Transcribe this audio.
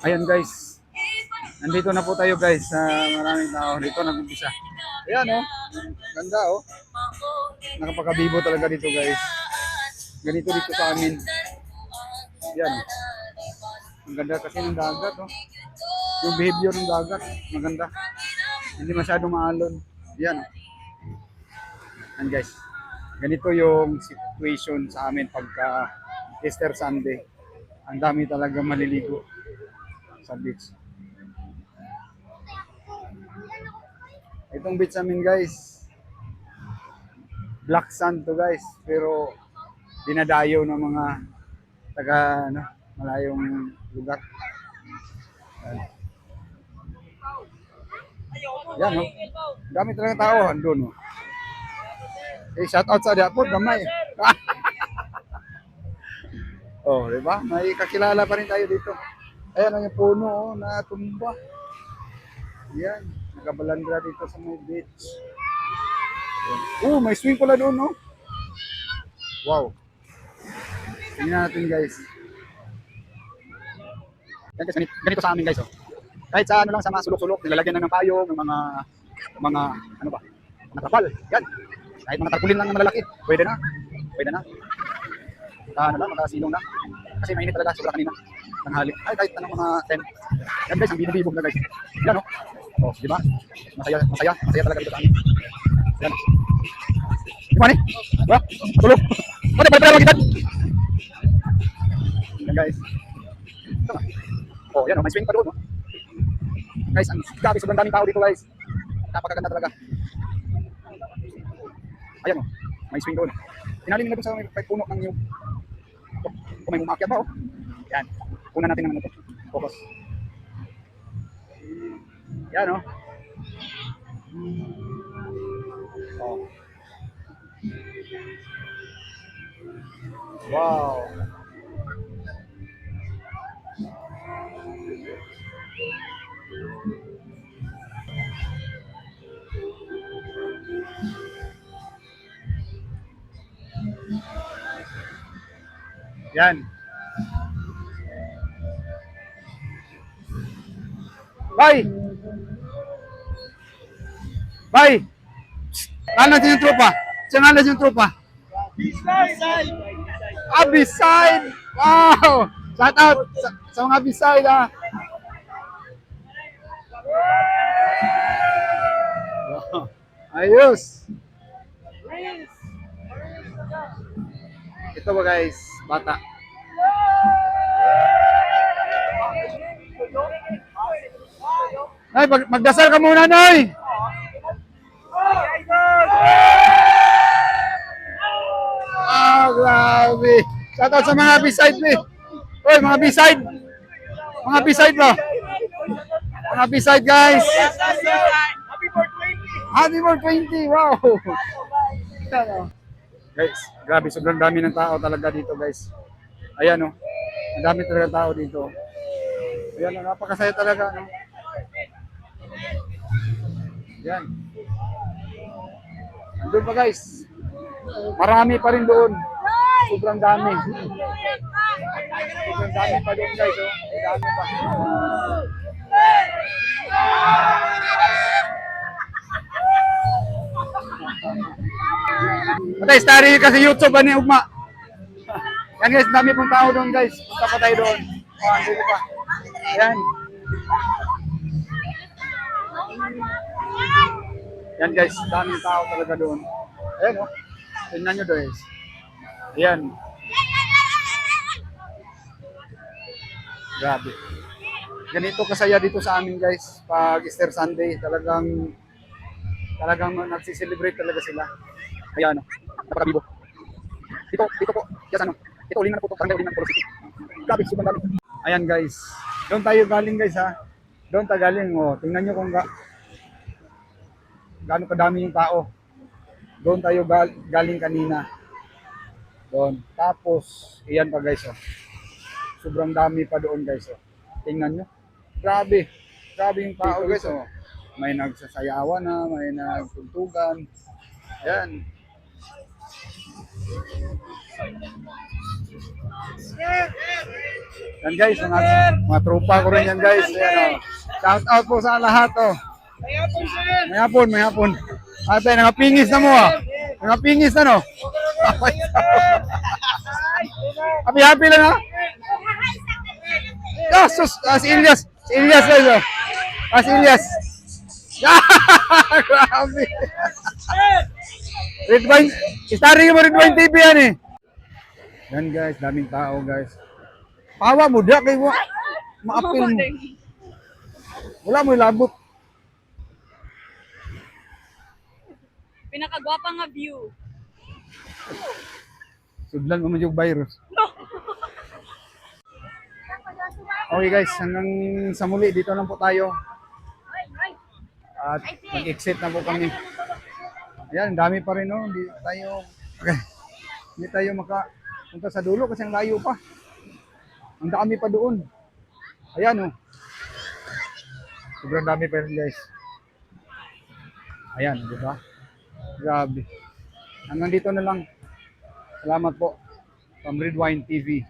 Ayan guys, nandito na po tayo guys sa maraming tao. Dito nag-umpisa. Ayan oh, ganda oh. Nakapakabibo talaga dito guys. Ganito dito sa amin. Ayan. Ang ganda kasi ng dagat oh. Yung behavior ng dagat, maganda. Hindi masyadong maalon. Ayan oh. And guys, ganito yung situation sa amin pagka Easter Sunday. Ang dami talaga maliligo sa beach. Itong beach namin guys, black sand to guys, pero dinadayo ng mga taga ano, malayong lugar. Yan no. Dami talaga tao andun no. Shout out sa Diapod, gamay. Oh, di ba? May kakilala pa rin tayo dito. Ayan ang yung puno oh, na tumba. Yan, nakabalandra dito sa may beach. Oh, may swing pala doon, no? Wow. Tingnan natin, guys. Yan, guys, ganito sa amin, guys, oh. Kahit sa ano lang, sa mga sulok-sulok, nilalagyan na ng payong, ng mga, ano ba, mga trapal. Yan. Kahit mga tarpulin lang na malalaki, pwede na. Pwede na. Ano lang, makasilong na. Kasi mainit talaga, sobra kanina. Tanghali. Ay, kahit anong mga tent. Yan, guys, ang binibibog na, guys. Yan, oh. Oh, di ba? Masaya talaga dito sa amin. Yan. Gimana nih? Wah, tulog. Mana pada lagi kan? Yan guys. Oh, yan oh, may swing pa doon, no? Guys, ang grabe sobrang daming tao dito, guys. Napakaganda talaga. Ayan oh, may swing doon. Tinalim na doon sa may puno ng yung kung may umakyat ba oh. Yan. Kunan natin ng ano to. Focus. Yan oh. Oh. Wow. Yan. Bye. Bye. Ano yung tropa? Saan yung tropa? Ah, beside! Wow! Shout out sa mga beside ah! Wow. Ayos! Ito ba guys, bata. Nay, magdasal ka muna, Nay! Ah, grabe! Shout out sa mga beside me! Oy, mga beside! Mga beside ba? Mga beside guys! Happy for 20! Wow! Guys, grabe, sobrang dami ng tao talaga dito guys. Ayan oh, ang dami talaga tao dito. Ayan, napakasaya talaga. No? Yan. Andun pa guys. Marami pa rin doon. Sobrang dami. Sobrang dami pa doon guys. Oh. May dami pa. Patay, story kasi YouTube ani ugma. Yan guys, dami pong tao doon guys. Punta pa tayo doon. Oh, andito pa. Yan. Yan guys, daming tao talaga doon. Ayan o. Oh. Tingnan nyo guys. Ayan. Grabe. Ganito kasaya dito sa amin guys. Pag Easter Sunday, talagang nagsiselebrate talaga sila. Ayan o. Napakabibo. Dito po. Yes, ano. Ito, ulingan na po ito. Parang ulingan po City. Grabe, super dami. Ayan guys. Doon tayo galing guys ha. Doon tayo galing. Oh. Tingnan nyo kung gaano kadami yung tao. Doon tayo galing kanina. Doon. Tapos, iyan pa guys. Oh. Sobrang dami pa doon guys. Oh. Tingnan nyo. Grabe. Grabe yung tao guys. Oh. May nagsasayawan na, may nagtuntugan. Ayan. Yan guys, mga tropa ko rin yan guys. Ayan, oh. Shout out po sa lahat oh. May hapon. Ate, nangapingis na mo ah. Nangapingis na no. Happy lang ha. Ah, sus, si Ilyas guys oh. Si Ilyas. Grabe. Red Wine, starring mo Red Wine TV yan eh. Yan guys, daming tao guys. Pawa mo, diya kayo maapil mo. Wala mo ilabot. Pinakagwapa nga view. Sudlan mo man yung virus. Okay guys, hanggang sa muli, dito lang po tayo. At mag-exit na po kami. Ayan, dami pa rin no. Hindi tayo makapunta sa dulo kasi ang layo pa. Ang dami pa doon. Ayan oh. Sobrang dami pa rin guys. Ayan, di ba? Grabe. Hanggang dito na lang. Salamat po. From Red Wine TV.